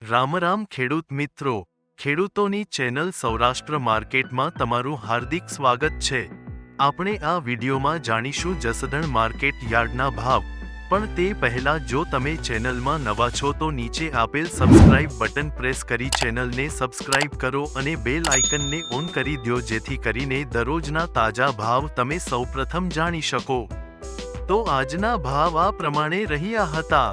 રામ રામ ખેડૂત મિત્રો, ખેડૂતોની ચેનલ સૌરાષ્ટ્ર માર્કેટમાં તમારું હાર્દિક સ્વાગત છે। આપણે આ વિડીયોમાં જાણીશું જસદણ માર્કેટ યાર્ડના ભાવ, પણ તે પહેલા જો તમે ચેનલમાં નવા છો તો નીચે આપેલ સબસ્ક્રાઇબ બટન પ્રેસ કરી ચેનલને સબસ્ક્રાઇબ કરો અને બેલ આઇકનને ઓન કરી દો જેથી કરીને દરરોજના તાજા ભાવ તમે સૌપ્રથમ જાણી શકો। તો આજના ભાવ આ પ્રમાણે રહ્યા હતા।